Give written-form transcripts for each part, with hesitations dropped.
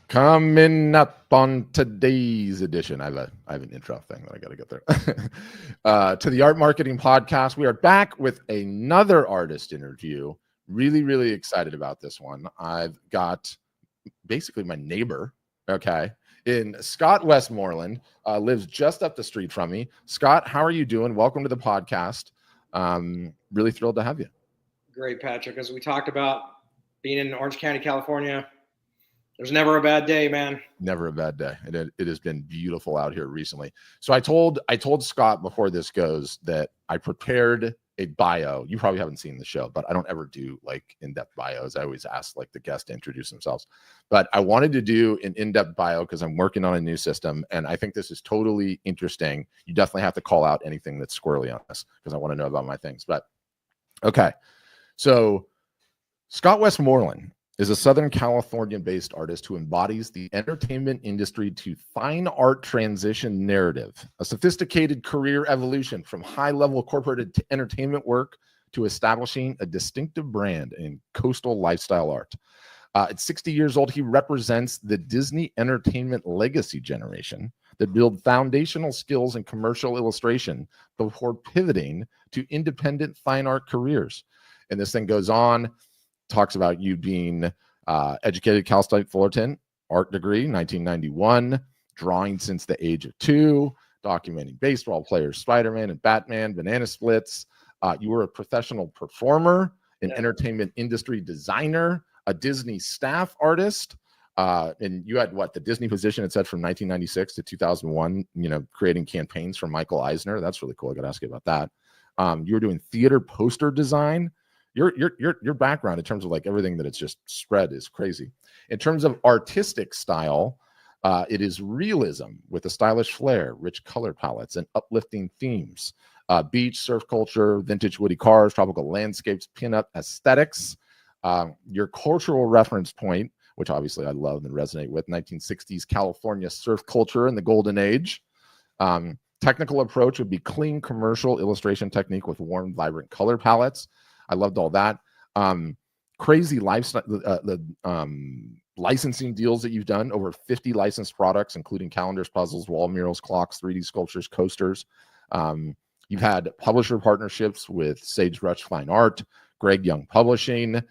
Coming up on today's edition, I have an intro thing that I got to get there. To the Art Marketing Podcast, we are back with another artist interview. Really, really excited about this one. I've got basically my neighbor, okay, in Scott Westmoreland, lives just up the street from me. Scott, how are you doing? Welcome to the podcast. Really thrilled to have you. Great, Patrick. As we talked about being in Orange County, California, there's never a bad day, man. Never a bad day. It has been beautiful out here recently. So I told Scott before this goes that I prepared a bio. You probably haven't seen the show, but I don't ever do like in-depth bios. I always ask like the guest to introduce themselves. But I wanted to do an in-depth bio because I'm working on a new system, and I think this is totally interesting. You definitely have to call out anything that's squirrely on this because I want to know about my things. But okay, so Scott Westmoreland is a Southern California-based artist who embodies the entertainment industry to fine art transition narrative, a sophisticated career evolution from high-level corporate entertainment work to establishing a distinctive brand in coastal lifestyle art. At 60 years old, he represents the Disney entertainment legacy generation that build foundational skills in commercial illustration before pivoting to independent fine art careers. And this thing goes on. Talks about you being educated at Cal State Fullerton, art degree, 1991, drawing since the age of 2, documenting baseball players, Spider-Man and Batman, banana splits. You were a professional performer, an entertainment industry designer, a Disney staff artist. And you had the Disney position, it said from 1996 to 2001, creating campaigns for Michael Eisner. That's really cool. I got to ask you about that. You were doing theater poster design. Your background in terms of like everything that it's just spread is crazy. In terms of artistic style, it is realism with a stylish flair, rich color palettes, and uplifting themes. Beach, surf culture, vintage woody cars, tropical landscapes, pinup aesthetics. Your cultural reference point, which obviously I love and resonate with, 1960s California surf culture in the golden age. Technical approach would be clean commercial illustration technique with warm, vibrant color palettes. I loved all that. Crazy lifestyle, the licensing deals that you've done, over 50 licensed products, including calendars, puzzles, wall murals, clocks, 3D sculptures, coasters. You've had publisher partnerships with Sagebrush Fine Art, Greg Young Publishing.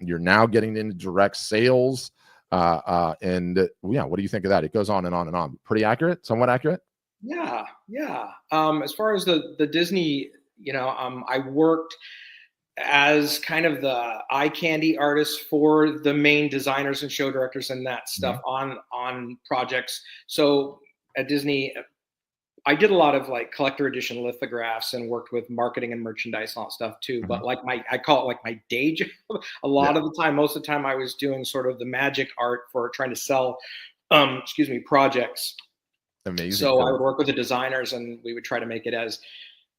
You're now getting into direct sales. And what do you think of that? It goes on and on and on. Pretty accurate? Somewhat accurate? Yeah. As far as the Disney, I worked as kind of the eye candy artist for the main designers and show directors and that stuff on projects. So at Disney, I did a lot of like collector edition lithographs and worked with marketing and merchandise and all that stuff too. But like I call it like my day job. A lot of the time, most of the time I was doing sort of the magic art for trying to sell, projects. Amazing. So I would work with the designers and we would try to make it as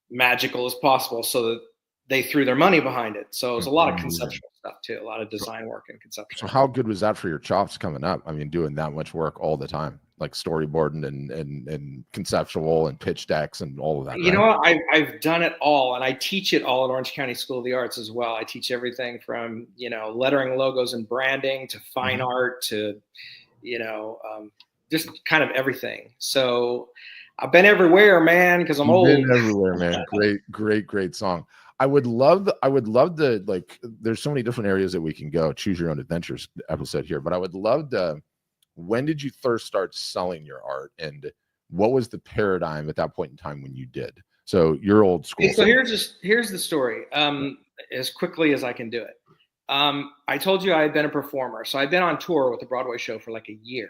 magical as possible so that they threw their money behind it. So it was a lot of conceptual stuff too, a lot of design work and conceptual. So how good was that for your chops coming up? I mean, doing that much work all the time, like storyboarding and conceptual and pitch decks and all of that. You know what? I've done it all, and I teach it all at Orange County School of the Arts as well. I teach everything from, lettering, logos, and branding to fine art to, just kind of everything. So I've been everywhere, man, because I'm old. Been everywhere, man. Great song. I would love to, like, there's so many different areas that we can go. Choose your own adventures episode here, but I would love to, when did you first start selling your art, and what was the paradigm at that point in time when you did? So you're old school. So here's the story. As quickly as I can do it. I told you I had been a performer. So I'd been on tour with the Broadway show for like a year.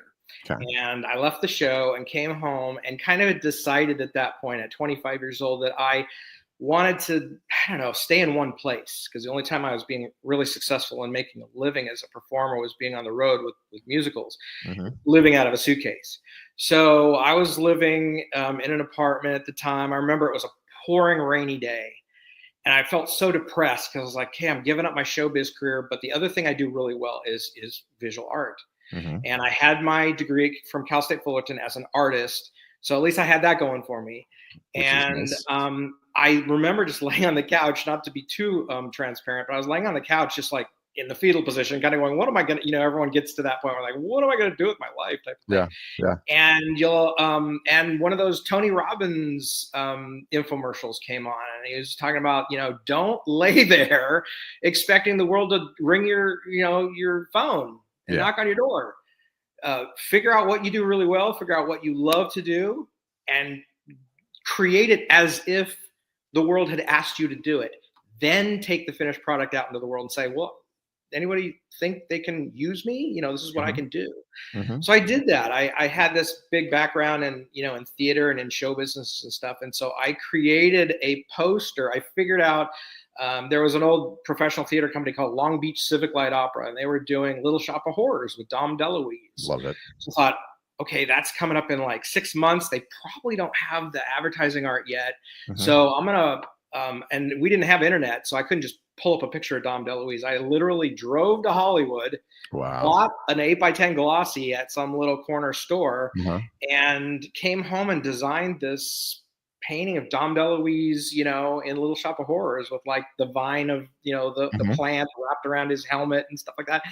Okay. And I left the show and came home and kind of decided at that point at 25 years old that I wanted to, stay in one place, because the only time I was being really successful in making a living as a performer was being on the road with musicals, living out of a suitcase. So I was living in an apartment at the time. I remember it was a pouring rainy day, and I felt so depressed because I was like, hey, I'm giving up my showbiz career, but the other thing I do really well is visual art. And I had my degree from Cal State Fullerton as an artist, so at least I had that going for me. And I remember just laying on the couch, not to be too transparent, but I was laying on the couch just like in the fetal position, kind of going, what am I going to, everyone gets to that point where like, what am I going to do with my life type of thing. Yeah. And and one of those Tony Robbins infomercials came on, and he was talking about, don't lay there expecting the world to ring your phone and knock on your door. Figure out what you do really well, figure out what you love to do, and create it as if the world had asked you to do it. Then take the finished product out into the world and say, well, anybody think they can use me? This is what I can do. So I did that. I had this big background in theater and in show business and stuff. And so I created a poster. I figured out there was an old professional theater company called Long Beach Civic Light Opera, and they were doing Little Shop of Horrors with Dom DeLuise. Love it. So I thought, okay, that's coming up in like 6 months. They probably don't have the advertising art yet. So I'm going to, and we didn't have internet, so I couldn't just pull up a picture of Dom DeLuise. I literally drove to Hollywood, bought an 8x10 glossy at some little corner store, and came home and designed this painting of Dom DeLuise, in Little Shop of Horrors with like the vine of, the plant wrapped around his helmet and stuff like that.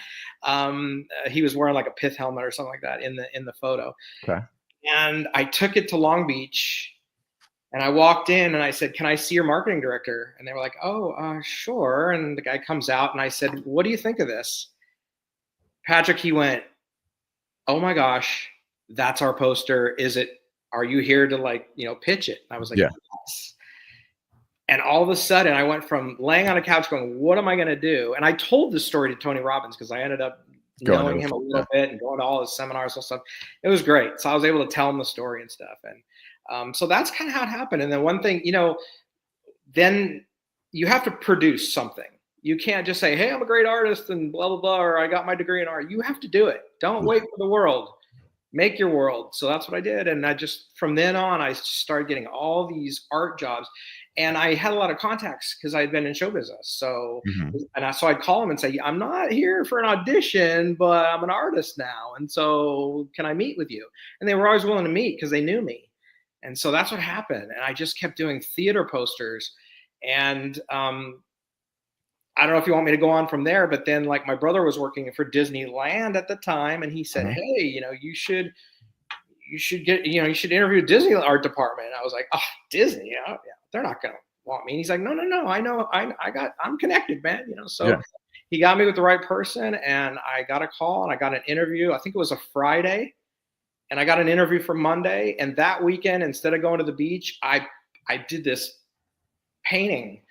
He was wearing like a pith helmet or something like that in the photo. Okay. And I took it to Long Beach, and I walked in and I said, can I see your marketing director? And they were like, oh, sure. And the guy comes out, and I said, what do you think of this? Patrick, he went, oh my gosh, that's our poster. Are you here to pitch it? And I was like, yes. And all of a sudden I went from laying on a couch going, what am I going to do? And I told this story to Tony Robbins because I ended up knowing him a little bit and going to all his seminars and stuff. It was great. So I was able to tell him the story and stuff. And so that's kind of how it happened. And then one thing, then you have to produce something. You can't just say, hey, I'm a great artist and blah, blah, blah, or I got my degree in art. You have to do it. Don't wait for the world. Make your world. So that's what I did. And from then on, I started getting all these art jobs. And I had a lot of contacts because I had been in show business. So, so I'd call them and say, I'm not here for an audition, but I'm an artist now. And so can I meet with you? And they were always willing to meet because they knew me. And so that's what happened. And I just kept doing theater posters. And I don't know if you want me to go on from there, but then like my brother was working for Disneyland at the time, and he said, hey, you should interview Disney art department. And I was like, oh, Disney, yeah, they're not going to want me. And he's like, no, I know, I'm connected, man. So he got me with the right person, and I got a call and I got an interview. I think it was a Friday, and I got an interview for Monday. And that weekend, instead of going to the beach, I did this painting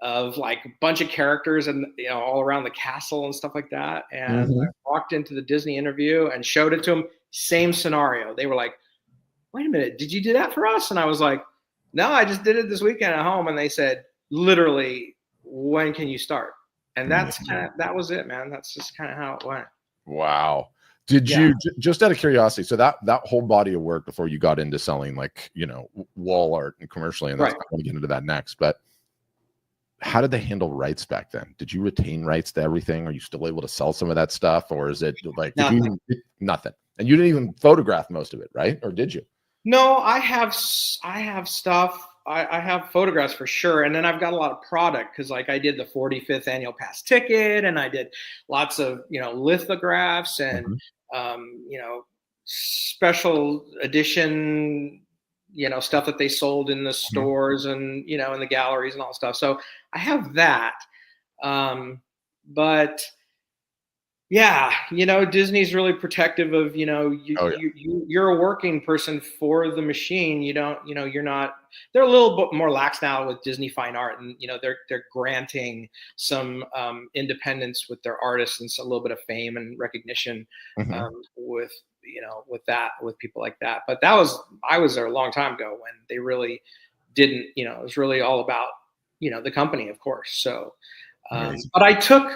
of like a bunch of characters and all around the castle and stuff like that. And I walked into the Disney interview and showed it to them. Same scenario. They were like, wait a minute, did you do that for us? And I was like, no, I just did it this weekend at home. And they said, literally, when can you start? And that was it, man. That's just kind of how it went. Wow. Did you, just out of curiosity, so that whole body of work before you got into selling wall art and commercially, and that's, I want to get into that next, but how did they handle rights back then? Did you retain rights to everything? Are you still able to sell some of that stuff, or is it like nothing? And you didn't even photograph most of it, right? Or did you? No, I have stuff. I have photographs for sure, and then I've got a lot of product because like I did the 45th annual pass ticket, and I did lots of lithographs and special edition stuff that they sold in the stores and, in the galleries and all stuff. So I have that. But yeah, Disney's really protective of, you're a working person for the machine. You're not, they're a little bit more lax now with Disney Fine Art, and, they're granting some independence with their artists and a little bit of fame and recognition with people like that. But I was there a long time ago when they really didn't, it was really all about, the company, of course. So, but I took,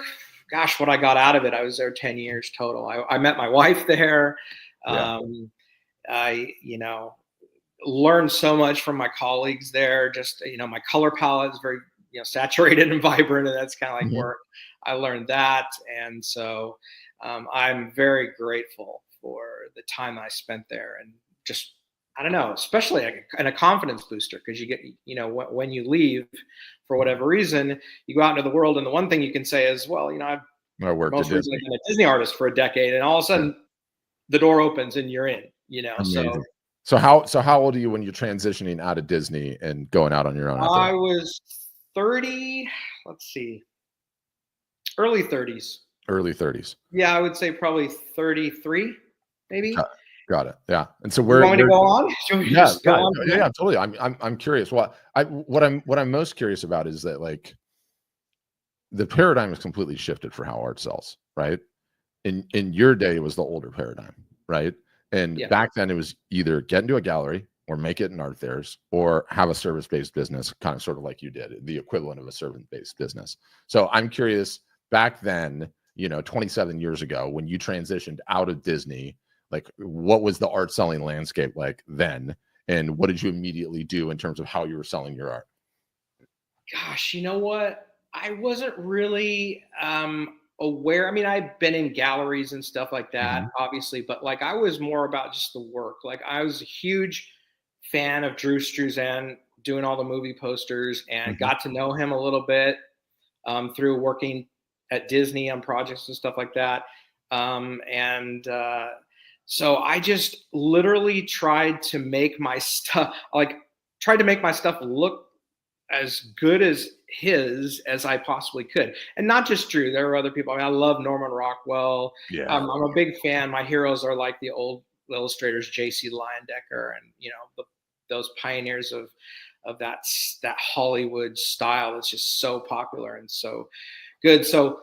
what I got out of it, I was there 10 years total. I met my wife there. I, learned so much from my colleagues there. Just, my color palette is very, saturated and vibrant, and that's kind of like where I learned that. And so I'm very grateful for the time I spent there, and just, I don't know, especially a confidence booster, because you get, when you leave for whatever reason, you go out into the world, and the one thing you can say is, well, I worked Most at recently Disney. been a Disney artist for a decade, and all of a sudden the door opens and you're in, you know. Amazing. So how old are you when you're transitioning out of Disney and going out on your own out there? I was 30, let's see, early 30s. Early 30s. Yeah, I would say probably 33, maybe. Got it. Yeah. And so You want me to where go on? Should we just go on? yeah, totally. I'm curious. What I'm most curious about is that, like, the paradigm has completely shifted for how art sells, right? In your day, it was the older paradigm, right? And Yeah. back then, it was either get into a gallery or make it in art fairs or have a service-based business, kind of sort of like you did, the equivalent of a servant-based business. So I'm curious, back then, 27 years ago, when you transitioned out of Disney, like, what was the art selling landscape like then? And what did you immediately do in terms of how you were selling your art? Gosh, you know what? I wasn't really aware. I mean, I've been in galleries and stuff like that, Mhm. obviously, but like I was more about just the work. Like I was a huge fan of Drew Struzan doing all the movie posters and Mhm. got to know him a little bit through working at Disney on projects and stuff like that. And so I just literally tried to make my stuff look as good as his as I possibly could, and not just Drew. There were other people. I mean, I love Norman Rockwell. Yeah. I'm a big fan. My heroes are like the old illustrators, J.C. Leyendecker, and those pioneers of that Hollywood style that's just so popular and so good. So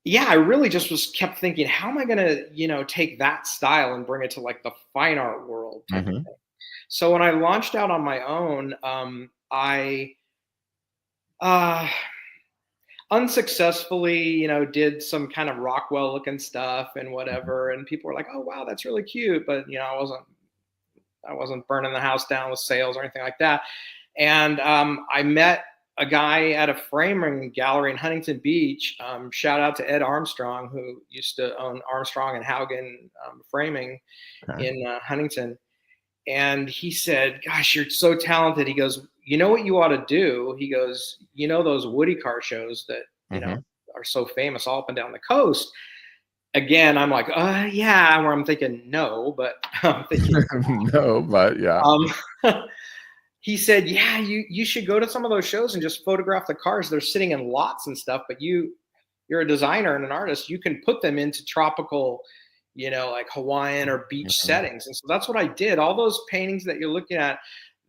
yeah, I really just kept thinking, how am I going to take that style and bring it to like the fine art world type of Mhm. thing. So when I launched out on my own, I uh, unsuccessfully, did some kind of Rockwell looking stuff and Mhm. whatever. And people were like, "Oh, wow, that's really cute." But, I wasn't burning the house down with sales or anything like that. And I met a guy at a framing gallery in Huntington Beach. Shout out to Ed Armstrong, who used to own Armstrong and Haugen framing Okay. in Huntington. And he said, "Gosh, you're so talented." He goes, "You know what you ought to do?" He goes, "Those Woody car shows that, Mhm. are so famous all up and down the coast." Again, I'm like, yeah, where I'm thinking no, but I'm thinking, No, but yeah. um, he said, "Yeah, you should go to some of those shows and just photograph the cars. They're sitting in lots and stuff, but you're a designer and an artist. You can put them into tropical, like Hawaiian or beach Mhm. settings." And so that's what I did. All those paintings that you're looking at,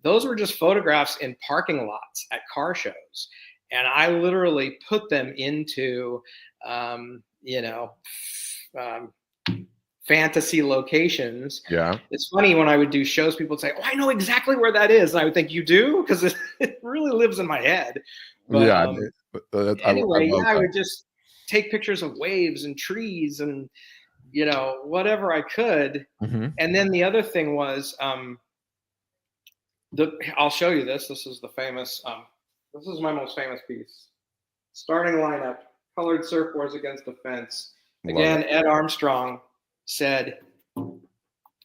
those were just photographs in parking lots at car shows, and I literally put them into, um, you know, um, fantasy locations. Yeah. It's funny when I would do shows, people would say, "Oh, I know exactly where that is." And I would think, "You do?" Because it really lives in my head. But Yeah, I anyway, love yeah, I that. would just take pictures of waves and trees and, whatever I could. Mhm. And then the other thing was, I'll show you this. This is my most famous piece. Starting lineup, colored surfboards against the fence. Love it. Again, Ed Armstrong said,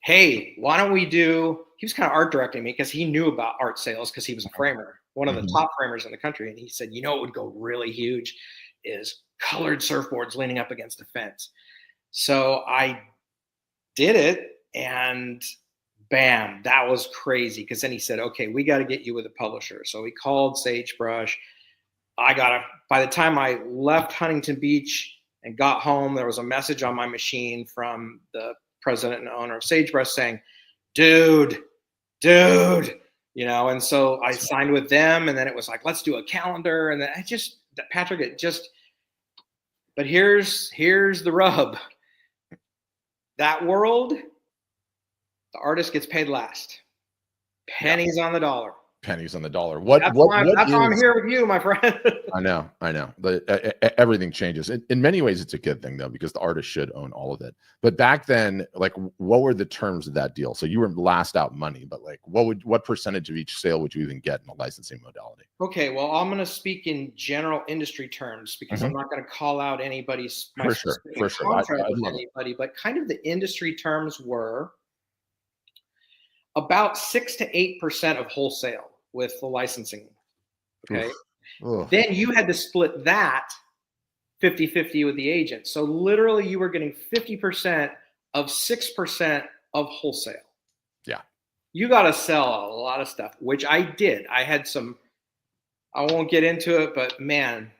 "Hey, why don't we do?" He was kind of art directing me because he knew about art sales because he was a framer, one of the Mhm. top framers in the country. And he said, "What would go really huge is colored surfboards leaning up against the fence." So I did it, and bam, that was crazy. Because then he said, "Okay, we got to get you with a publisher." So he called Sagebrush. By the time I left Huntington Beach and got home, there was a message on my machine from the president and owner of Sagebrush saying, "Dude, dude," and so I signed with them, and then it was like, "Let's do a calendar." And then Patrick, but here's the rub. That world, the artist gets paid last. Yeah. Pennies on the dollar. Pennies on the dollar. That's why I'm here with you, my friend. I know, I know. Everything changes. In many ways, it's a good thing though, because the artist should own all of it. But back then, like, what were the terms of that deal? So you were last out money, but like, what percentage of each sale would you even get in a licensing modality? Okay, well, I'm going to speak in general industry terms because Mhm. I'm not going to call out my For sure, specific for sure. contract I'd with love it. anybody, but kind of the industry terms were about 6 to 8% of wholesale with the licensing. Okay. Oof. Ugh. Then you had to split that 50-50 with the agent. So literally you were getting 50% of 6% of wholesale. Yeah. You got to sell a lot of stuff, which I did. I had some, I won't get into it, but man,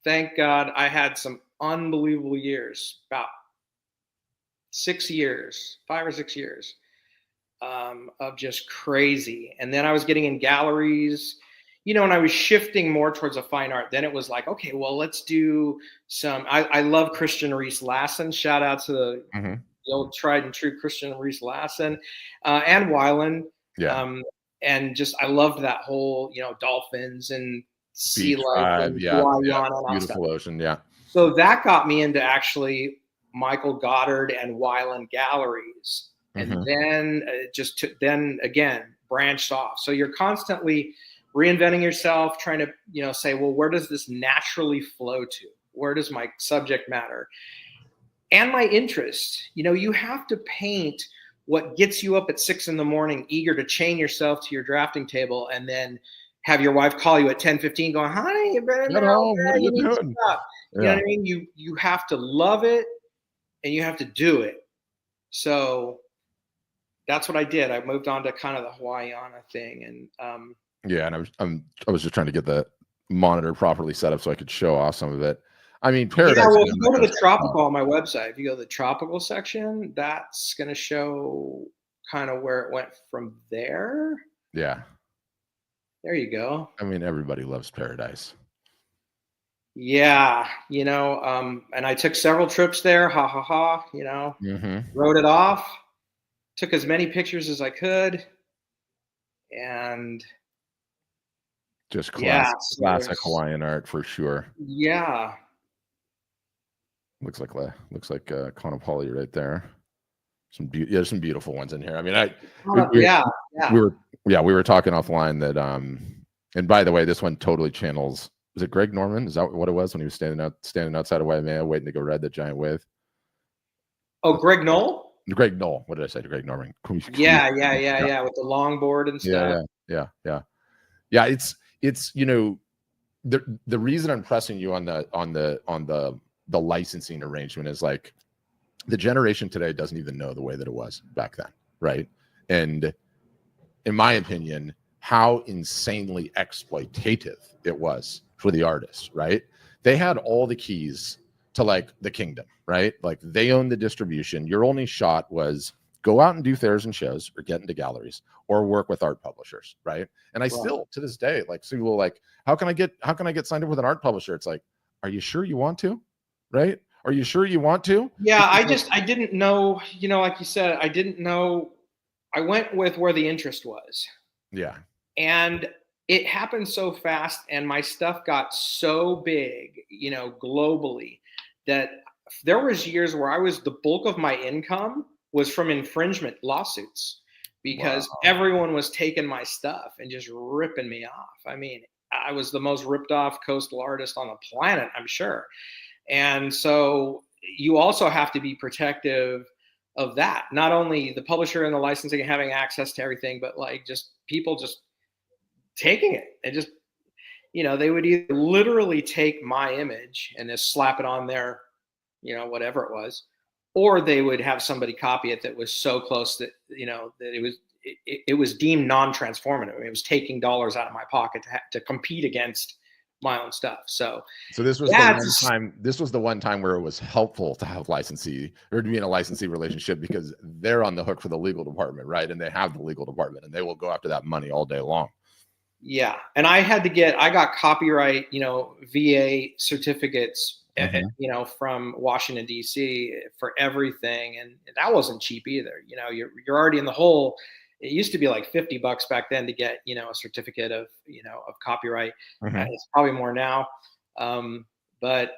thank God I had some unbelievable years, about 6 years, 5 or 6 years of just crazy. And then I was getting in galleries, you know, and I was shifting more towards a fine art. Then it was like, okay, well, let's do some, I love Christian Reese Lassen. Shout out to the old tried and true Christian Reese Lassen and Weiland. Yeah. And just, I loved that whole, you know, dolphins and sea Beach life vibe, and yeah, beautiful ocean, yeah. So that got me into actually Michael Goddard and Weiland galleries. And then then again, branched off. So you're constantly reinventing yourself, trying to, you know, say, well, where does this naturally flow to? Where does my subject matter? And my interest, you know, you have to paint what gets you up at 6 a.m, eager to chain yourself to your drafting table, and then have your wife call you at 10:15 going, honey, you better Get home. What are you doing? You know what I mean? You have to love it and you have to do it. So that's what I did. I moved on to kind of the Hawaiiana thing. And yeah, and I was just trying to get the monitor properly set up so I could show off some of it. I mean, Paradise. Yeah, well, if you go to the tropical on my website, if you go to the tropical section, that's going to show kind of where it went from there. Yeah. There you go. I mean, everybody loves Paradise. Yeah, you know, and I took several trips there, you know, wrote it off, took as many pictures as I could, and just classic Hawaiian art for sure. Yeah. Looks like Kaanapali right there. Some beautiful ones in here. I mean, we were talking offline that and by the way, this one totally channels. Was it Greg Norman? Is that what it was when he was standing outside of Waimea waiting to go ride the giant wave? Oh, Greg Knoll? Greg Knoll. What did I say to Greg Norman? Yeah, with the longboard and stuff. Yeah. It's you know, the reason I'm pressing you on the licensing arrangement is like the generation today doesn't even know the way that it was back then, right? And in my opinion, how insanely exploitative it was for the artists, right? They had all the keys to like the kingdom, right? Like they owned the distribution. Your only shot was go out and do fairs and shows or get into galleries or work with art publishers, right? And I still to this day like see, well, like how can I get signed up with an art publisher? It's like, are you sure you want to? Right? Are you sure you want to? Yeah, I didn't know, you know, like you said, I didn't know. I went with where the interest was. Yeah. And it happened so fast and my stuff got so big, you know, globally, that there was years where the bulk of my income was from infringement lawsuits because everyone was taking my stuff and just ripping me off. I mean, I was the most ripped off coastal artist on the planet, I'm sure. And so you also have to be protective of that. Not only the publisher and the licensing and having access to everything, but like just people just taking it and just, you know, they would either literally take my image and just slap it on their, you know, whatever it was, or they would have somebody copy it that was so close that, you know, that it was deemed non-transformative. I mean, it was taking dollars out of my pocket to compete against my own stuff. So this was the one time. This was the one time where it was helpful to have licensee or to be in a licensee relationship because they're on the hook for the legal department, right? And they have the legal department, and they will go after that money all day long. Yeah, and I got copyright, you know, VA certificates, you know, from Washington D.C. for everything, and that wasn't cheap either. You know, you're already in the hole. It used to be like $50 back then to get, you know, a certificate of, you know, of copyright. It's probably more now. But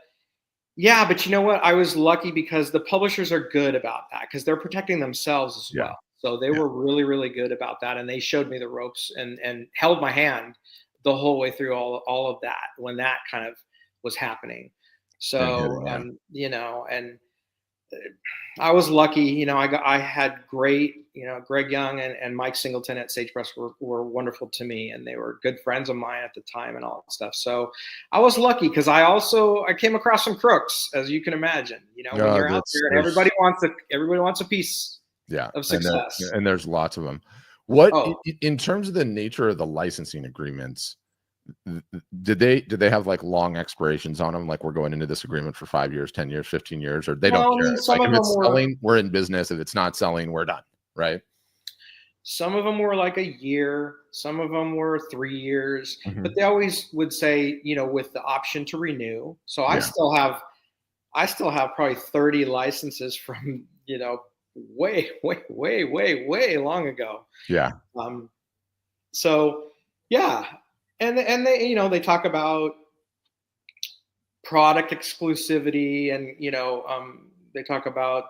you know what? I was lucky because the publishers are good about that because they're protecting themselves as well. So they were really, really good about that. And they showed me the ropes and held my hand the whole way through all of that when that kind of was happening. So, you know, and I was lucky, I had great, Greg Young and Mike Singleton at Sagebrush were wonderful to me, and they were good friends of mine at the time and all that stuff. So I was lucky because I came across some crooks, as you can imagine, when you're out there and everybody wants a piece of success. And there's lots of them. What, Oh. in terms of the nature of the licensing agreements, did they have like long expirations on them? Like, we're going into this agreement for 5 years, 10 years, 15 years, or they don't care? Like, if it's selling, we're in business. If it's not selling, we're done. Right. Some of them were like a year. Some of them were 3 years, but they always would say, with the option to renew. So I still have probably 30 licenses from, way long ago. Yeah. So yeah. And they, they talk about product exclusivity, and they talk about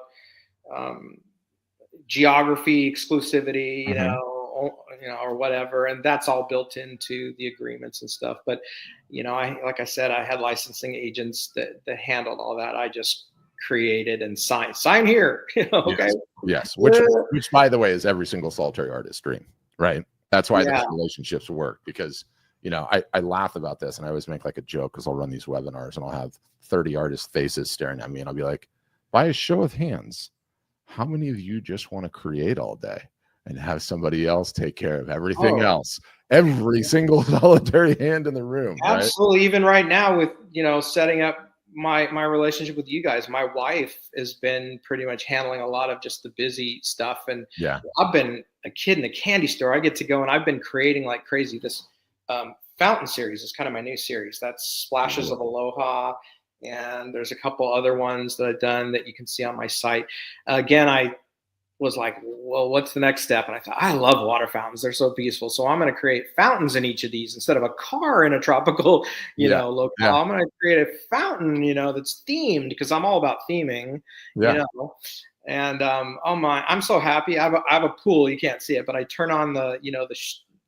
geography exclusivity, or whatever, and that's all built into the agreements and stuff. But like I said, I had licensing agents that handled all that. I just created and sign here. Okay. Yes. Which by the way is every single solitary artist's dream, right? That's why those relationships work, because I laugh about this, and I always make like a joke, because I'll run these webinars and I'll have 30 artist faces staring at me, and I'll be like, by a show of hands, how many of you just want to create all day and have somebody else take care of everything else? Every single solitary hand in the room. Absolutely. Right? Even right now with, setting up my relationship with you guys, my wife has been pretty much handling a lot of just the busy stuff. And I've been a kid in a candy store. I get to go, and I've been creating like crazy. This fountain series is kind of my new series. That's Splashes of Aloha. And there's a couple other ones that I've done that you can see on my site. Again, I was like, well, what's the next step? And I thought, I love water fountains. They're so peaceful. So I'm going to create fountains in each of these instead of a car in a tropical, locale. I'm going to create a fountain, that's themed, because I'm all about theming, And I'm so happy. I have a pool. You can't see it, but I turn on the, the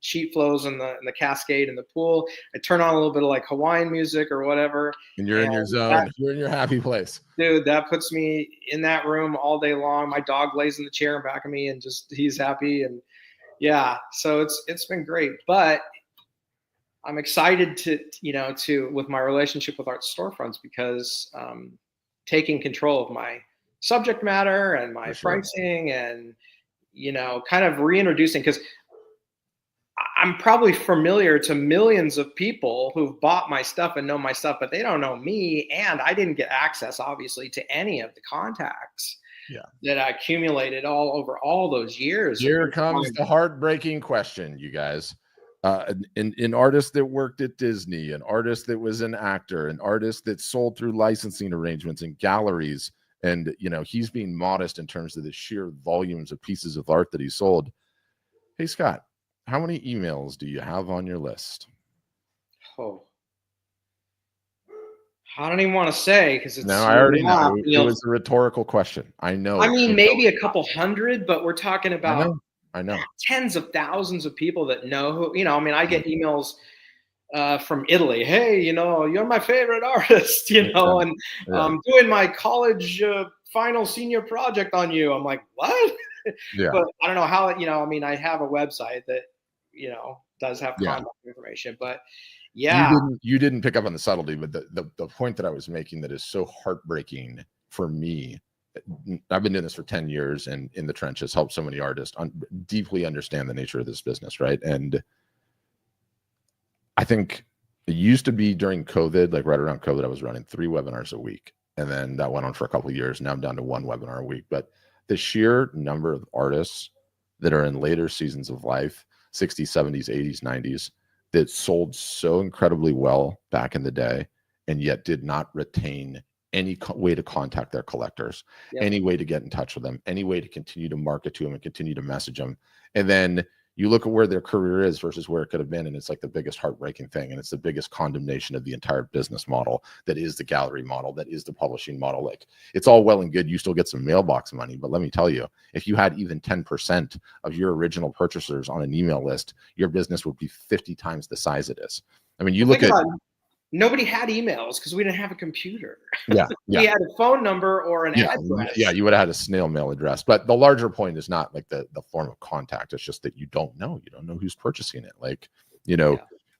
sheet flows in the cascade in the pool. I turn on a little bit of like Hawaiian music or whatever. And you're in your zone. You're in your happy place. Dude, that puts me in that room all day long. My dog lays in the chair in back of me, and he's happy. And so it's been great. But I'm excited to with my relationship with Art Storefronts, because taking control of my subject matter and my pricing, and kind of reintroducing, because I'm probably familiar to millions of people who've bought my stuff and know my stuff, but they don't know me. And I didn't get access, obviously, to any of the contacts that I accumulated all over all those years. Here comes the heartbreaking question, you guys. An artist that worked at Disney, an artist that was an actor, an artist that sold through licensing arrangements and galleries. And, he's being modest in terms of the sheer volumes of pieces of art that he sold. Hey, Scott, how many emails do you have on your list? Oh, I don't even want to say, because it's. No, I already know. It was a rhetorical question. I know. I mean, maybe a couple hundred, but we're talking about. I know. Tens of thousands of people that know who. I get emails from Italy. Hey, you're my favorite artist. And I'm doing my college final senior project on you. I'm like, what? But I don't know how. I have a website that does have contact information, but you didn't pick up on the subtlety. But the point that I was making that is so heartbreaking for me, I've been doing this for 10 years and in the trenches, helped so many artists deeply understand the nature of this business, right? And I think it used to be during COVID, like right around COVID, I was running 3 webinars a week, and then that went on for a couple of years. Now I'm down to 1 webinar a week. But the sheer number of artists that are in later seasons of life, 60s, 70s, 80s, 90s, that sold so incredibly well back in the day, and yet did not retain any way to contact their collectors, any way to get in touch with them, any way to continue to market to them and continue to message them. And then you look at where their career is versus where it could have been, and it's like the biggest heartbreaking thing. And it's the biggest condemnation of the entire business model that is the gallery model, that is the publishing model. Like, it's all well and good. You still get some mailbox money, but let me tell you, if you had even 10% of your original purchasers on an email list, your business would be 50 times the size it is. I mean, you look at nobody had emails because we didn't have a computer. Yeah, yeah. We had a phone number or an Yeah, address. yeah, you would have had a snail mail address. But the larger point is not like the form of contact. It's just that you don't know who's purchasing it. Like,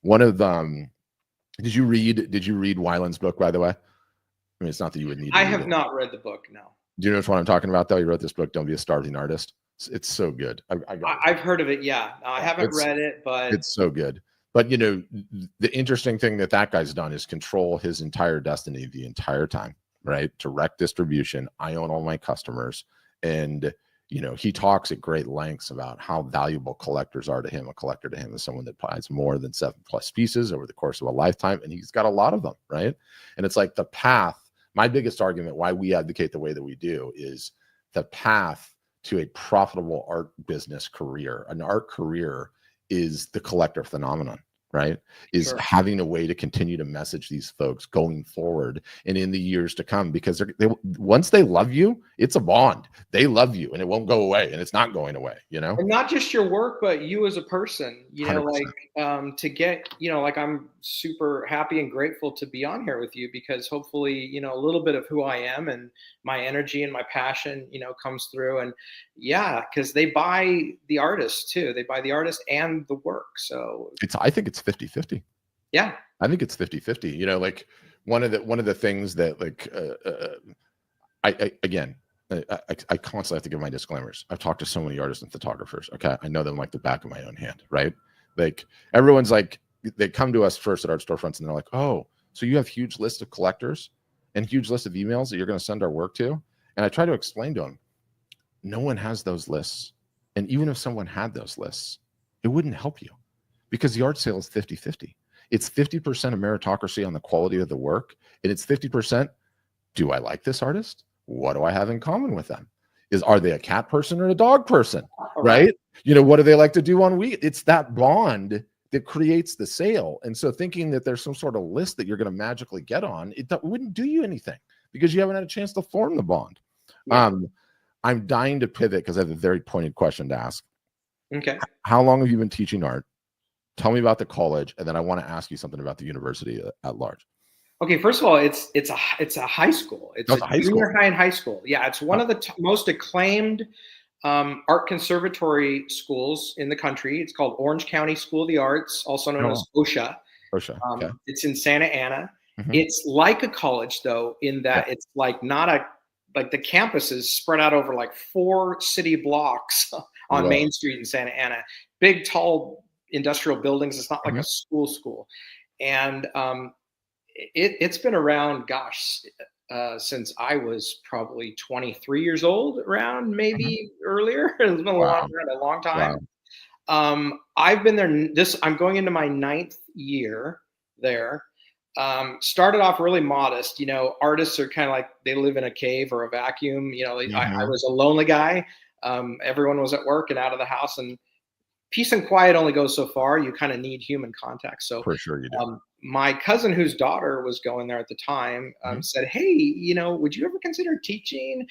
one of did you read Weiland's book, by the way? I mean, it's not that you would need to I read have it. not read the book, no. Do you know what I'm talking about, though? He wrote this book, Don't Be a Starving Artist. It's so good. I've heard of it, yeah. I haven't read it, but it's so good. But the interesting thing that guy's done is control his entire destiny the entire time, right? Direct distribution. I own all my customers. And he talks at great lengths about how valuable collectors are to him. A collector to him is someone that buys more than 7+ pieces over the course of a lifetime, and he's got a lot of them, right? And it's like the path. My biggest argument why we advocate the way that we do is the path to a profitable art business career. An art career is the collector phenomenon, right? Is Sure. having a way to continue to message these folks going forward and in the years to come, because they once they love you, it's a bond. They love you and it won't go away, and it's not going away, And not just your work, but you as a person, 100%. like to get, like I'm super happy and grateful to be on here with you, because hopefully, a little bit of who I am and my energy and my passion, comes through. And yeah, because they buy the artist too. They buy the artist and the work. So I think it's 50-50. Yeah. I think it's 50-50. Like one of the things that like I constantly have to give my disclaimers. I've talked to so many artists and photographers. Okay. I know them like the back of my own hand, right? Like everyone's like, they come to us first at art storefronts and they're like, oh, so you have huge list of collectors and huge list of emails that you're going to send our work to? And I try to explain to them, no one has those lists. And even if someone had those lists, it wouldn't help you, because the art sale is 50-50. It's 50% of meritocracy on the quality of the work. And it's 50%, do I like this artist? What do I have in common with them? Are they a cat person or a dog person? Right? What do they like to do on week? It's that bond that creates the sale. And so thinking that there's some sort of list that you're going to magically get on, it wouldn't do you anything, because you haven't had a chance to form the bond. Yeah. I'm dying to pivot because I have a very pointed question to ask. Okay. How long have you been teaching art? Tell me about the college, and then I want to ask you something about the university at large. Okay, first of all, it's a high school. It's a junior high and high school. Yeah, it's one of the most acclaimed art conservatory schools in the country. It's called Orange County School of the Arts, also known as OSHA. OSHA. Okay. It's in Santa Ana. Mm-hmm. It's like a college, though, in that it's like like the campus is spread out over like 4 city blocks on Main Street in Santa Ana. Big, tall industrial buildings. It's not like a school. And it's been around, since I was probably 23 years old, around maybe earlier. It's been a long time. Wow. I've been there. I'm going into my 9th year there. Started off really modest. Artists are kind of like, they live in a cave or a vacuum. I was a lonely guy. Everyone was at work and out of the house, and peace and quiet only goes so far. You kind of need human contact. So for sure you do. My cousin, whose daughter was going there at the time, said, hey, would you ever consider teaching?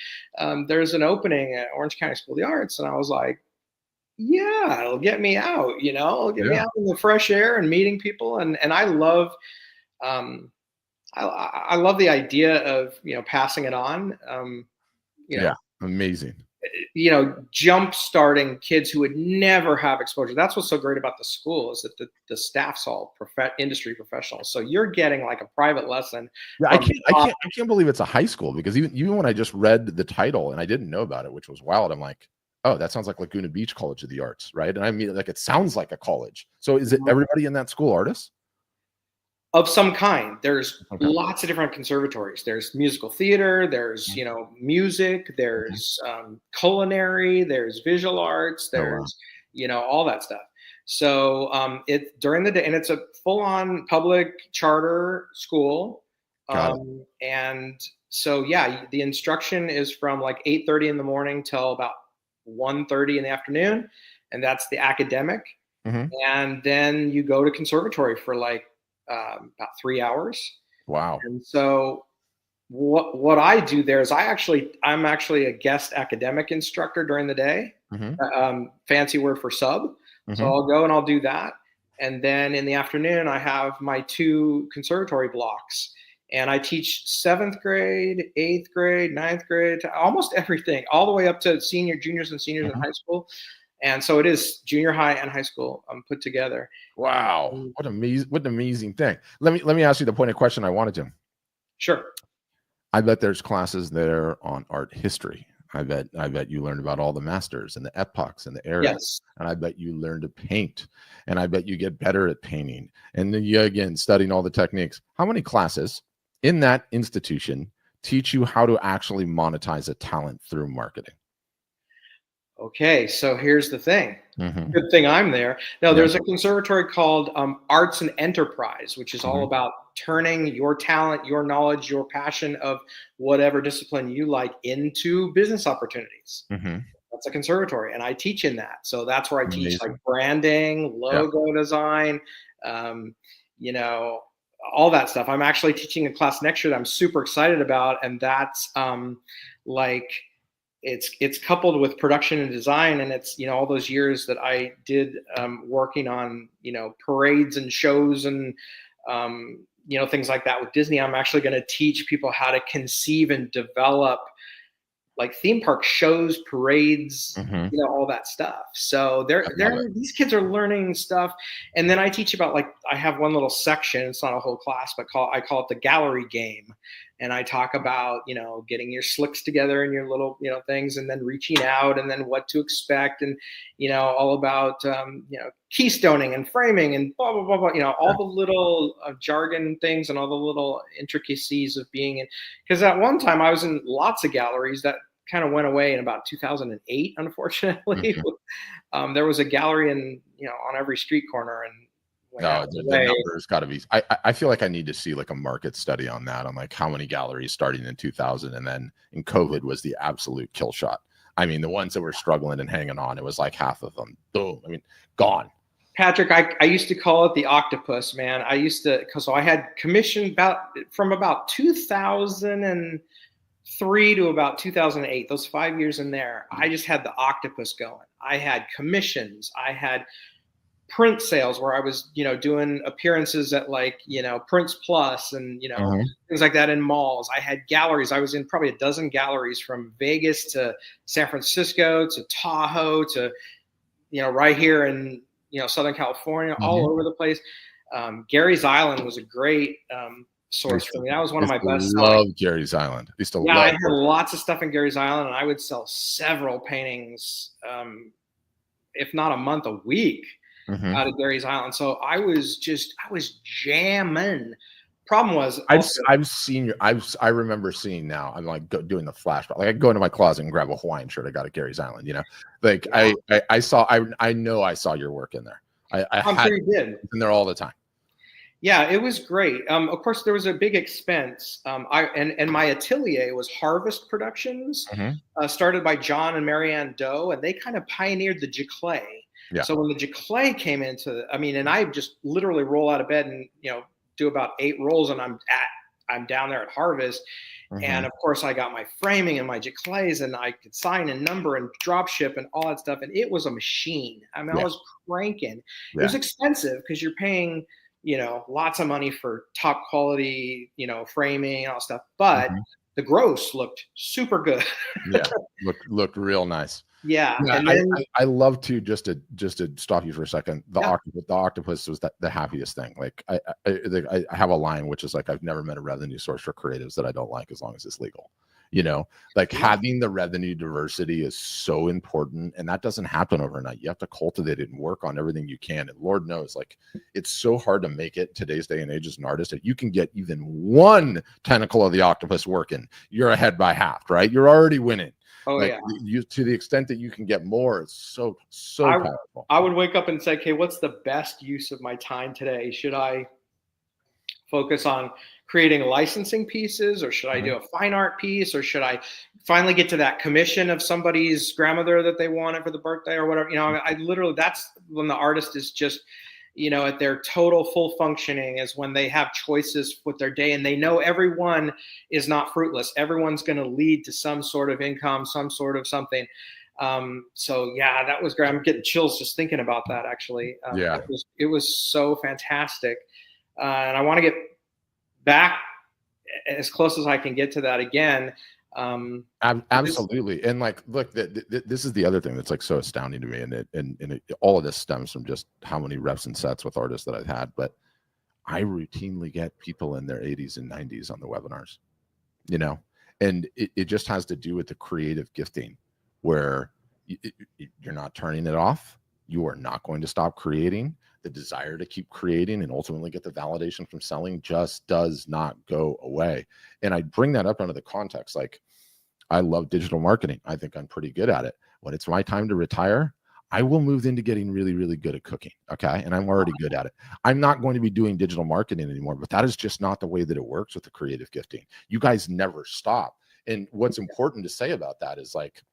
There's an opening at Orange County School of the Arts. And I was like, yeah, it'll get me out, it'll get me out in the fresh air and meeting people. And I love, I love the idea of, passing it on. Amazing. Jump starting kids who would never have exposure. That's what's so great about the school, is that the staff's all industry professionals. So you're getting like a private lesson. Yeah, I can't believe it's a high school, because even when I just read the title and I didn't know about it, which was wild, I'm like, oh, that sounds like Laguna Beach College of the Arts, right? And I mean, like, it sounds like a college. So is it everybody in that school artists? Of some kind. There's lots of different conservatories. There's musical theater, there's, music, there's culinary, there's visual arts, there's, all that stuff. So it's during the day, and it's a full-on public charter school. And so, the instruction is from like 8:30 in the morning till about 1:30 in the afternoon. And that's the academic. Mm-hmm. And then you go to conservatory for like about 3 hours. Wow. And so what I do there is I'm actually a guest academic instructor during the day. Mm-hmm. Fancy word for sub. Mm-hmm. So I'll go and I'll do that. And then in the afternoon, I have my 2 conservatory blocks. And I teach 7th grade, 8th grade, 9th grade, to almost everything, all the way up to juniors and seniors in high school. And so it is junior high and high school put together. Wow, what an amazing thing. Let me ask you the pointed question I wanted to. Sure. I bet there's classes there on art history. I bet you learned about all the masters and the epochs and the eras. Yes. And I bet you learn to paint. And I bet you get better at painting. And then you, again, studying all the techniques. How many classes in that institution teach you how to actually monetize a talent through marketing? Okay, so here's the thing. Good thing I'm there. No, there's a conservatory called Arts and Enterprise, which is all about turning your talent, your knowledge, your passion of whatever discipline you like into business opportunities. That's a conservatory, and I teach in that. So that's where I teach like branding, logo design, you know, all that stuff. I'm actually teaching a class next year that I'm super excited about, and that's like it's coupled with production and design, and it's, you know, all those years that I did working on, you know, parades and shows and you know, things like that with Disney. I'm actually going to teach people how to conceive and develop like theme park shows, parades, you know, all that stuff. So these kids are learning stuff. And then I teach about, like, I have one little section, it's not a whole class, but I call it the gallery game. And I talk about, you know, getting your slicks together and your little, you know, things, and then reaching out, and then what to expect, and, you know, all about, you know, keystoning and framing and blah, blah, blah, blah, you know, all the little jargon things and all the little intricacies of being in. Because at one time I was in lots of galleries that kind of went away in about 2008, unfortunately. There was a gallery in, you know, on every street corner, and no, the numbers got to be. I feel like I need to see like a market study on that, on like how many galleries starting in 2000, and then in COVID was the absolute kill shot. I mean, the ones that were struggling and hanging on, it was like half of them, boom. I mean, gone. Patrick, I used to call it the octopus, man. I used to, because I had commissioned from about 2003 to about 2008, those 5 years in there, I just had the octopus going. I had commissions. I had print sales where I was, you know, doing appearances at, like, you know, Prints Plus and, you know, things like that in malls. I had galleries. I was in probably a dozen galleries, from Vegas to San Francisco to Tahoe to, you know, right here in, you know, Southern California, all over the place. Gary's Island was a great source for me. That was one of my best. Love Gary's Island. I had lots of stuff in Gary's Island, and I would sell several paintings, if not a month, a week, out of Gary's Island. So I was jamming. Problem was, I've seen your, I remember seeing, now I'm like doing the flashback. Like I go into my closet and grab a Hawaiian shirt I got at Gary's Island, you know, like I know I saw your work in there. I'm sure you did. In there all the time. Yeah, it was great. Of course, there was a big expense. And my atelier was Harvest Productions, started by John and Marianne Doe, and they kind of pioneered the giclée. Yeah. So when the giclée came into, and I just literally roll out of bed and, you know, do about 8 rolls, and I'm down there at Harvest. And of course I got my framing and my giclées, and I could sign and number and drop ship and all that stuff. And it was a machine. I mean, I was cranking. It was expensive because you're paying, you know, lots of money for top quality, you know, framing and all that stuff. But the gross looked super good. looked real nice. Yeah. And then, I love to just to stop you for a second. The octopus was the happiest thing. Like I have a line which is like, I've never met a revenue source for creatives that I don't like, as long as it's legal. You know, like having the revenue diversity is so important, and that doesn't happen overnight. You have to cultivate it and work on everything you can. And Lord knows, like, it's so hard to make it today's day and age as an artist. If you can get even one tentacle of the octopus working, you're ahead by half, right? You're already winning. Oh, like, to the extent that you can get more, it's so powerful. I would wake up and say, okay, what's the best use of my time today? Should I focus on creating licensing pieces, or should I do a fine art piece, or should I finally get to that commission of somebody's grandmother that they wanted for the birthday or whatever? You know, I literally, that's when the artist is just, you know, at their total full functioning, is when they have choices with their day, and they know everyone is not fruitless. Everyone's going to lead to some sort of income, some sort of something. So yeah, that was great. I'm getting chills just thinking about that, actually. Yeah. It was so fantastic. And I want to get back as close as I can get to that again. Absolutely. And like, look, this is the other thing that's like so astounding to me. And all of this stems from just how many reps and sets with artists that I've had. But I routinely get people in their 80s and 90s on the webinars, you know, and it just has to do with the creative gifting where you're not turning it off. You are not going to stop creating. The desire to keep creating and ultimately get the validation from selling just does not go away. And I bring that up under the context. Like, I love digital marketing. I think I'm pretty good at it. When it's my time to retire, I will move into getting really, really good at cooking. Okay. And I'm already good at it. I'm not going to be doing digital marketing anymore, but that is just not the way that it works with the creative gifting. You guys never stop. And what's important to say about that is, like,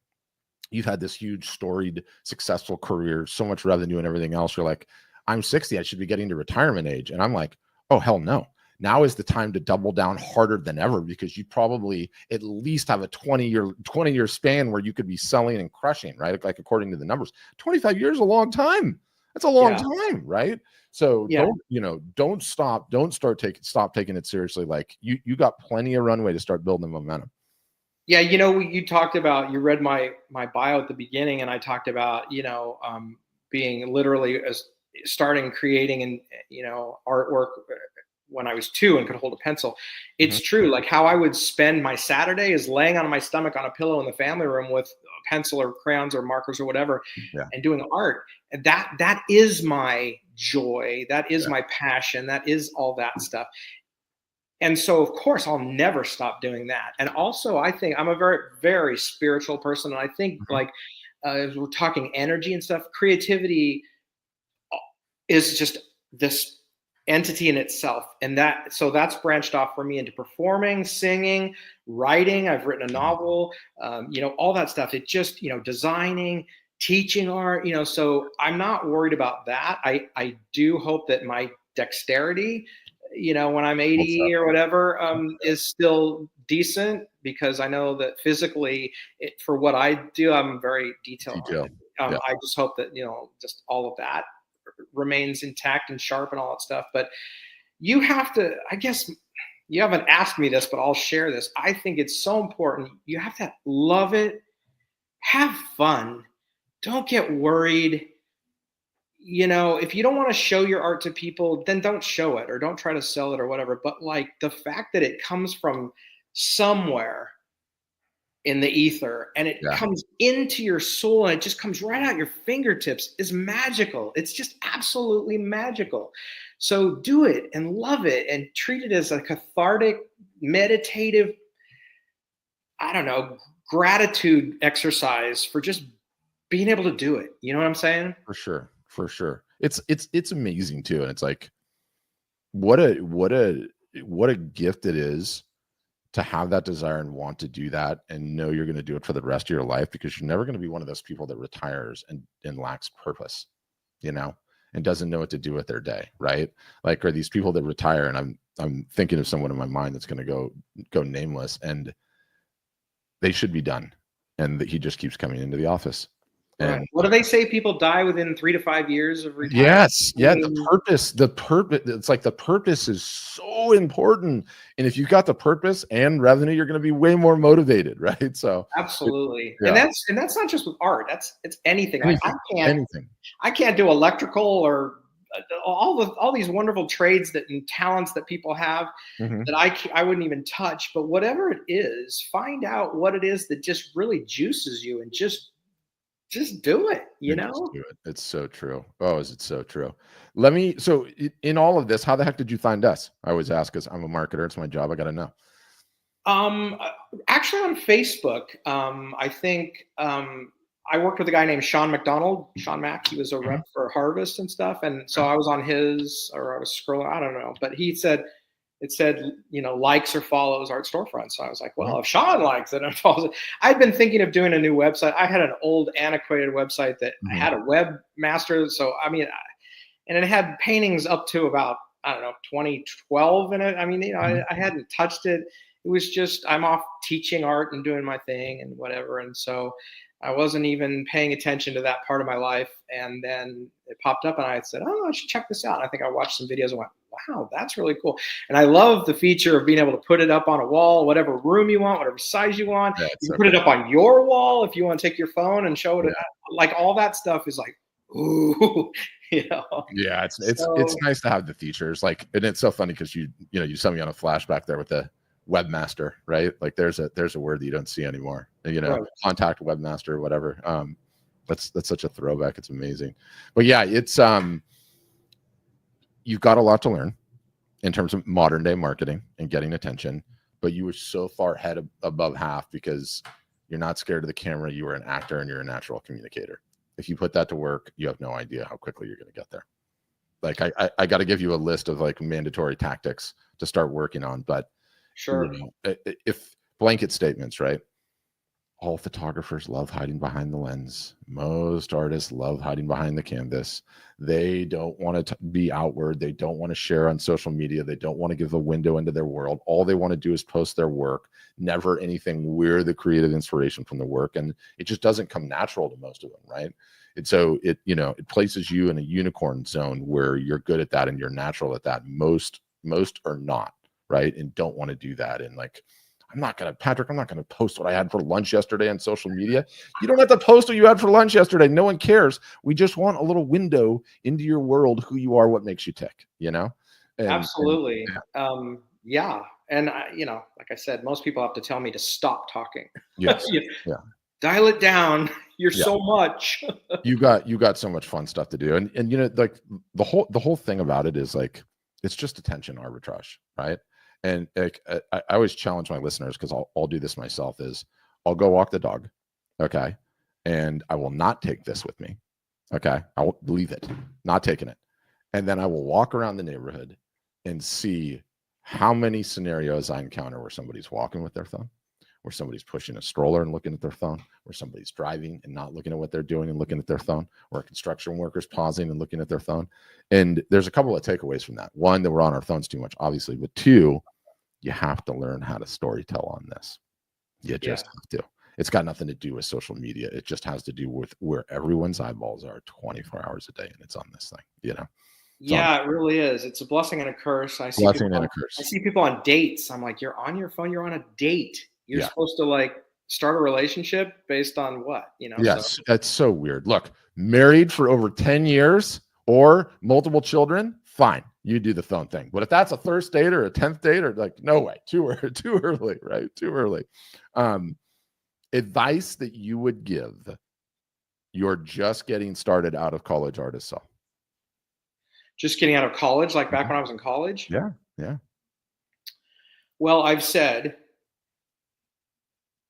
you've had this huge, storied, successful career, so much revenue and everything else. You're like, I'm 60, I should be getting to retirement age. And I'm like, oh, hell no. Now is the time to double down harder than ever, because you probably at least have a 20-year span where you could be selling and crushing, right? Like, according to the numbers, 25 years is a long time. That's a long time, right? So don't stop. Don't stop taking it seriously. Like, you got plenty of runway to start building momentum. Yeah, you talked about, you read my bio at the beginning, and I talked about, being literally starting creating and artwork when I was 2 and could hold a pencil. It's true. Like, how I would spend my Saturday is laying on my stomach on a pillow in the family room with a pencil or crayons or markers or whatever, and doing art. And that is my joy. That is my passion. That is all that stuff. And so, of course, I'll never stop doing that. And also, I think I'm a very, very spiritual person. And I think, like, as we're talking energy and stuff, creativity is just this entity in itself. And so that's branched off for me into performing, singing, writing. I've written a novel, all that stuff. It just, designing, teaching art, so I'm not worried about that. I do hope that my dexterity, when I'm 80 or whatever, is still decent, because I know that physically, for what I do, I'm very detailed. I just hope that, just all of that remains intact and sharp and all that stuff. But you have to, I guess, you haven't asked me this, but I'll share this. I think it's so important. You have to love it, have fun, don't get worried. If you don't want to show your art to people, then don't show it, or don't try to sell it or whatever. But, like, the fact that it comes from somewhere in the ether and it comes into your soul and it just comes right out your fingertips is magical. It's just absolutely magical. So do it and love it and treat it as a cathartic, meditative, gratitude exercise for just being able to do it. You know what I'm saying? For sure. It's amazing too. And it's like, what a gift it is to have that desire and want to do that, and know you're going to do it for the rest of your life, because you're never going to be one of those people that retires and lacks purpose, and doesn't know what to do with their day. Right. Like, are these people that retire, and I'm thinking of someone in my mind that's going to go nameless, and they should be done. And he just keeps coming into the office. And what do they say? People die within 3 to 5 years of retirement. Yes. Yeah. The purpose, it's like the purpose is so important. And if you've got the purpose and revenue, you're going to be way more motivated. Right. So absolutely. And that's not just with art. It's anything. Like, anything. I can't do electrical or all these wonderful trades and talents that people have that I wouldn't even touch. But whatever it is, find out what it is that just really juices you, and just do it, Just do it. It's so true. Oh, is it so true? So in all of this, how the heck did you find us? I always ask, because I'm a marketer. It's my job. I got to know. Actually on Facebook, I think, I worked with a guy named Sean Mack. He was a rep for Harvest and stuff. And so I was on his, or I was scrolling, I don't know, but it said, likes or follows Art Storefront. So I was like, well, if Sean likes it and follows it. I'd been thinking of doing a new website. I had an old antiquated website that I had a webmaster. So, and it had paintings up to about, 2012 in it. I hadn't touched it. It was just, I'm off teaching art and doing my thing and whatever. And so I wasn't even paying attention to that part of my life. And then it popped up and I said, oh, I should check this out. I think I watched some videos and went, wow, that's really cool. And I love the feature of being able to put it up on a wall, whatever room you want, whatever size you want. Yeah, You can put it up on your wall if you want to take your phone and show it. Yeah. Like all that stuff is like, ooh, you know. Yeah, it's nice to have the features. Like, and it's so funny because you sent me on a flashback there with the webmaster, right? Like there's a word that you don't see anymore. Right. Contact webmaster, whatever. That's such a throwback. It's amazing. But yeah, it's you've got a lot to learn in terms of modern day marketing and getting attention, but you were so far ahead above half because you're not scared of the camera. You were an actor and you're a natural communicator. If you put that to work, you have no idea how quickly you're going to get there. Like I got to give you a list of like mandatory tactics to start working on, but sure. If blanket statements, right? All photographers love hiding behind the lens. Most artists love hiding behind the canvas. They don't want to be outward. They don't want to share on social media. They don't want to give a window into their world. All they want to do is post their work, never anything we're the creative inspiration from the work. And it just doesn't come natural to most of them, right? And so it places you in a unicorn zone where you're good at that and you're natural at that. Most are not, right? And don't want to do that. And like, Patrick, I'm not going to post what I had for lunch yesterday on social media. You don't have to post what you had for lunch yesterday. No one cares. We just want a little window into your world, who you are, what makes you tick, Absolutely. Yeah. And like I said, most people have to tell me to stop talking. Yes. Yeah. Dial it down. You're so much. you got so much fun stuff to do. And like the whole thing about it is like, it's just attention arbitrage, right? And like, I always challenge my listeners, because I'll do this myself, is I'll go walk the dog, okay? And I will not take this with me, okay? I will leave it, not taking it. And then I will walk around the neighborhood and see how many scenarios I encounter where somebody's walking with their phone, where somebody's pushing a stroller and looking at their phone, where somebody's driving and not looking at what they're doing and looking at their phone, or a construction worker's pausing and looking at their phone. And there's a couple of takeaways from that. One, that we're on our phones too much, obviously, but two, you have to learn how to storytell on this. You just have to. It's got nothing to do with social media. It just has to do with where everyone's eyeballs are 24 hours a day, and it's on this thing, It really is. It's a blessing and a curse. I see people on dates. I'm like, you're on your phone. You're on a date. You're supposed to like start a relationship based on what, Yes, that's so weird. Look, married for over 10 years or multiple children, fine. You do the phone thing. But if that's a first date or a 10th date, or like, no way, too early, right? Too early. Advice that you would give your just getting started out of college artist self. Just getting out of college, like back when I was in college? Yeah. Well, I've said,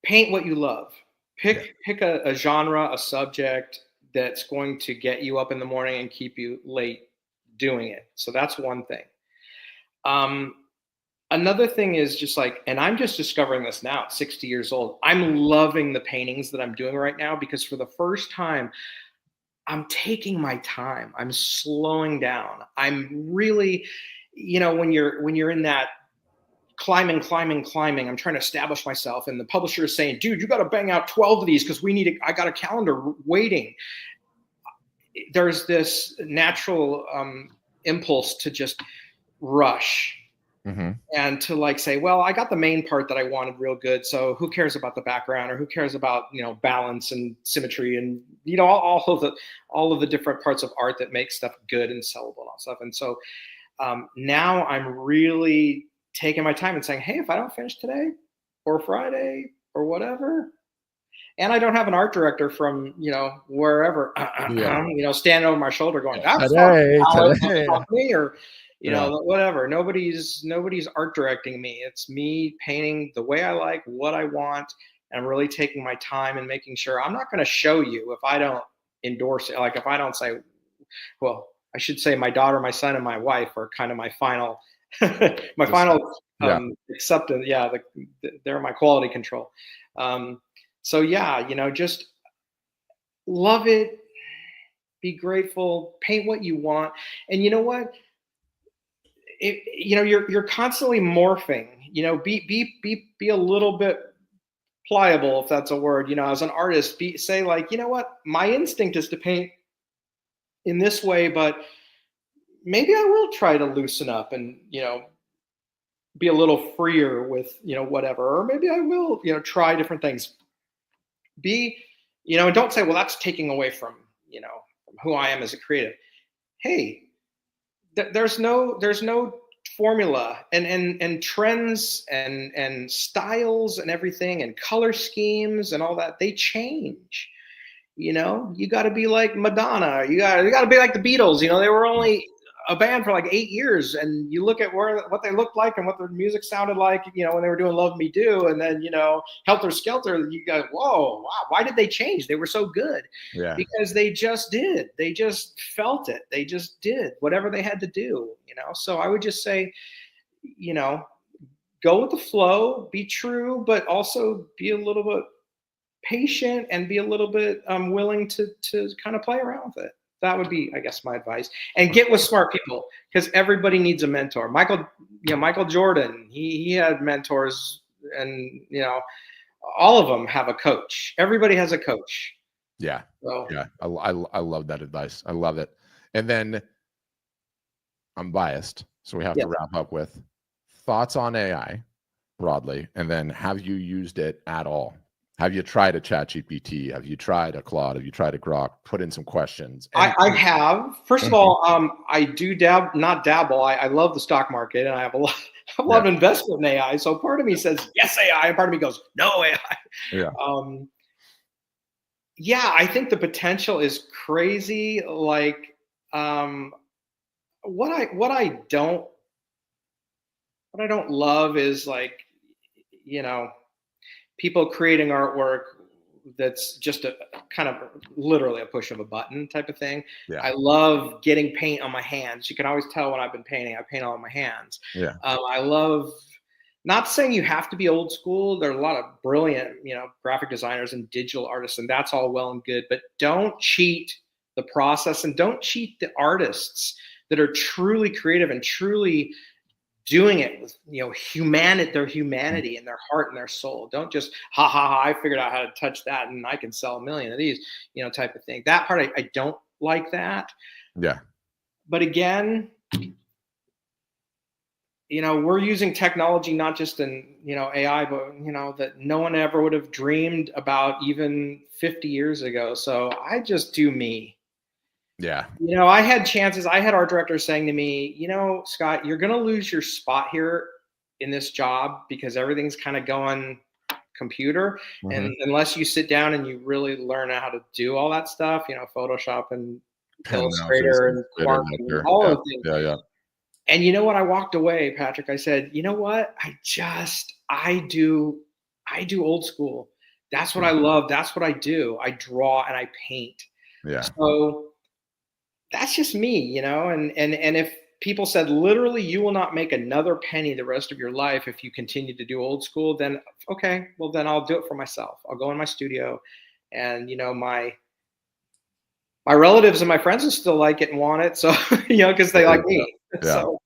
paint what you love. Pick a genre, a subject that's going to get you up in the morning and keep you late doing it. So that's one thing. Another thing is just like, and I'm just discovering this now at 60 years old, I'm loving the paintings that I'm doing right now, because for the first time, I'm taking my time. I'm slowing down. I'm really, when you're in that climbing, I'm trying to establish myself, and the publisher is saying, dude, you got to bang out 12 of these because I got a calendar waiting. There's this natural impulse to just rush and to like say, well, I got the main part that I wanted real good, so who cares about the background, or who cares about balance and symmetry and all of the different parts of art that make stuff good and sellable and all stuff. And so now I'm really taking my time and saying, hey, if I don't finish today or Friday or whatever, and I don't have an art director from wherever standing over my shoulder going, that's today. Not me, or whatever. Nobody's art directing me. It's me painting the way I like, what I want, and I'm really taking my time and making sure I'm not going to show you if I don't endorse it. Like if I don't say, well, I should say my daughter, my son, and my wife are kind of my final acceptance. Yeah, they're my quality control. So just love it, be grateful, paint what you want. And you know what? You're constantly morphing, be a little bit pliable, if that's a word, you know, as an artist, say like, you know what, my instinct is to paint in this way, but maybe I will try to loosen up and, you know, be a little freer with, you know, whatever, or maybe I will, you know, try different things. You know, and don't say, well, that's taking away from, you know, from who I am as a creative. Hey, there's no formula, and trends and styles and everything and color schemes and all that, they change. You know, you got to be like Madonna. You got to be like the Beatles. You know, they were only a band for like 8 years, and you look at what they looked like and what their music sounded like, you know, when they were doing Love Me Do, and then, you know, Helter Skelter, you go, whoa, wow, why did they change? They were so good. Yeah. Because they just did. They just felt it. They just did whatever they had to do, you know. So I would just say, you know, go with the flow, be true, but also be a little bit patient and be a little bit willing to kind of play around with it. That would be, I guess, my advice. And get with smart people, because everybody needs a mentor. Michael Jordan, he had mentors, and, you know, all of them have a coach. Everybody has a coach. Yeah. So, yeah. I love that advice. I love it. And then I'm biased, so we have to wrap up with thoughts on AI broadly. And then, have you used it at all? Have you tried a ChatGPT? Have you tried a Claude? Have you tried a Grok? Put in some questions. I have. First of all, I do not dabble. I love the stock market, and I have a lot of investment in AI. So part of me says yes AI, and part of me goes no AI. Yeah. Yeah, I think the potential is crazy. Like, what I don't love is, like, you know, people creating artwork that's just a kind of literally a push of a button type of thing. Yeah. I love getting paint on my hands. You can always tell when I've been painting. I paint all on my hands. Yeah. I love, not saying you have to be old school. There are a lot of brilliant, you know, graphic designers and digital artists, and that's all well and good, but don't cheat the process, and don't cheat the artists that are truly creative and truly doing it with, you know, their humanity and their heart and their soul. Don't just I figured out how to touch that and I can sell 1 million of these, you know, type of thing. That part I don't like that. Yeah. But again, you know, we're using technology not just in, you know, AI, but, you know, that no one ever would have dreamed about even 50 years ago. So I just do me. Yeah. You know, I had chances. I had art directors saying to me, you know, Scott, you're going to lose your spot here in this job because everything's kind of going computer. And unless you sit down and you really learn how to do all that stuff, you know, Photoshop and Illustrator and Quark and all of things. Yeah. And you know what? I walked away, Patrick. I said, you know what? I do old school. That's what I love. That's what I do. I draw and I paint. Yeah. So that's just me, you know, and if people said literally you will not make another penny the rest of your life if you continue to do old school, then okay, well then I'll do it for myself. I'll go in my studio, and, you know, my relatives and my friends will still like it and want it, so you know, because they like me. Yeah. So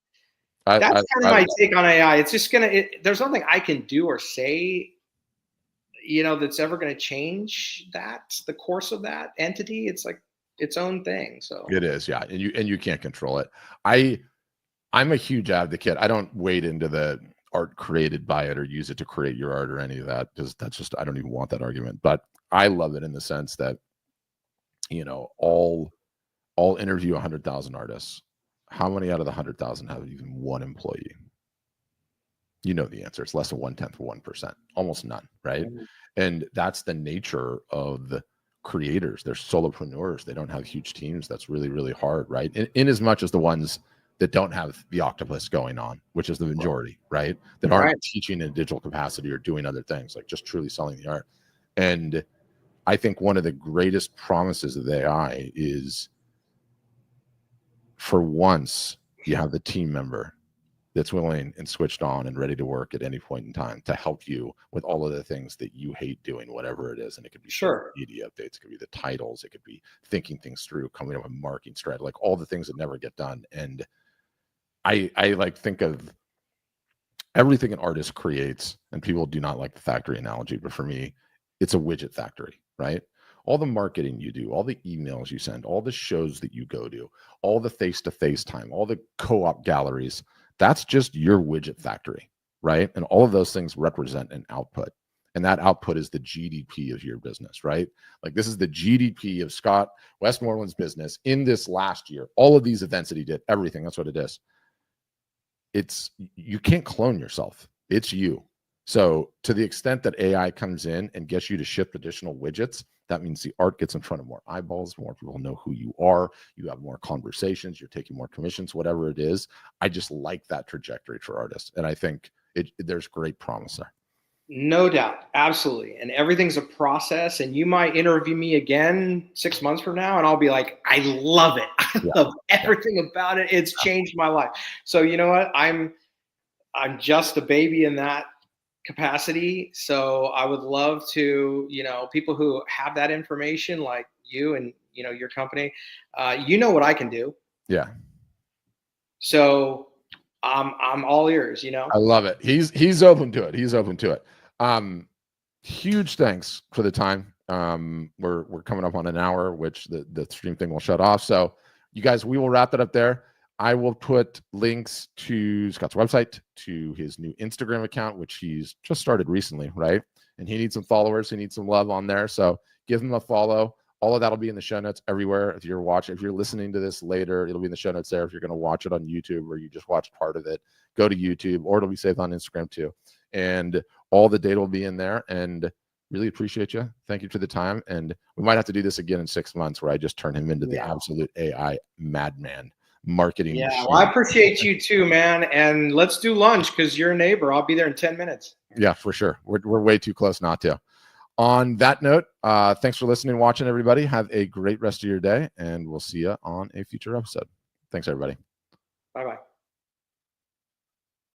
that's kind of my take on AI. It's just there's nothing I can do or say, you know, that's ever going to change the course of that entity. It's like its own thing. So it is, yeah, and you can't control it. I'm a huge advocate. I don't wade into the art created by it or use it to create your art or any of that, because that's just, I don't even want that argument. But I love it in the sense that, you know, I'll interview 100,000 artists. How many out of the 100,000 have even one employee? You know the answer. It's less than 1/10 of 1%, almost none, right? And that's the nature of the creators. They're solopreneurs. They don't have huge teams. That's really, really hard, right? In as much as the ones that don't have the octopus going on, which is the majority, right? That aren't teaching in a digital capacity or doing other things, like just truly selling the art. And I think one of the greatest promises of AI is, for once, you have the team member that's willing and switched on and ready to work at any point in time to help you with all of the things that you hate doing, whatever it is. And it could be media updates, it could be the titles, it could be thinking things through, coming up with a marketing strategy, like all the things that never get done. And I like think of everything an artist creates, and people do not like the factory analogy, but for me, it's a widget factory, right? All the marketing you do, all the emails you send, all the shows that you go to, all the face-to-face time, all the co-op galleries, that's just your widget factory, right? And all of those things represent an output. And that output is the GDP of your business, right? Like this is the GDP of Scott Westmoreland's business in this last year. All of these events that he did, everything, that's what it is. You can't clone yourself. It's you. So to the extent that AI comes in and gets you to ship additional widgets, that means the art gets in front of more eyeballs, more people know who you are, you have more conversations, you're taking more commissions, whatever it is. I just like that trajectory for artists. And I think there's great promise there. No doubt. Absolutely. And everything's a process. And you might interview me again 6 months from now, and I'll be like, I love it. I love everything about it. It's changed my life. So you know what? I'm just a baby in that capacity. So I would love to, people who have that information like you and, your company, what I can do. Yeah. So I'm all ears, I love it. He's open to it. He's open to it. Huge thanks for the time. We're coming up on an hour, which the stream thing will shut off. So you guys, we will wrap it up there. I will put links to Scott's website, to his new Instagram account, which he's just started recently, right? And he needs some followers. He needs some love on there. So give him a follow. All of that will be in the show notes everywhere. If you're listening to this later, it'll be in the show notes there. If you're going to watch it on YouTube or you just watched part of it, go to YouTube, or it'll be saved on Instagram too. And all the data will be in there. And really appreciate you. Thank you for the time. And we might have to do this again in 6 months, where I just turn him into the absolute AI madman marketing. Yeah, well, I appreciate you too, man. And let's do lunch, because you're a neighbor. I'll be there in 10 minutes. Yeah, for sure. We're way too close not to. On that note, thanks for listening and watching, everybody. Have a great rest of your day, and we'll see you on a future episode. Thanks, everybody. Bye-bye.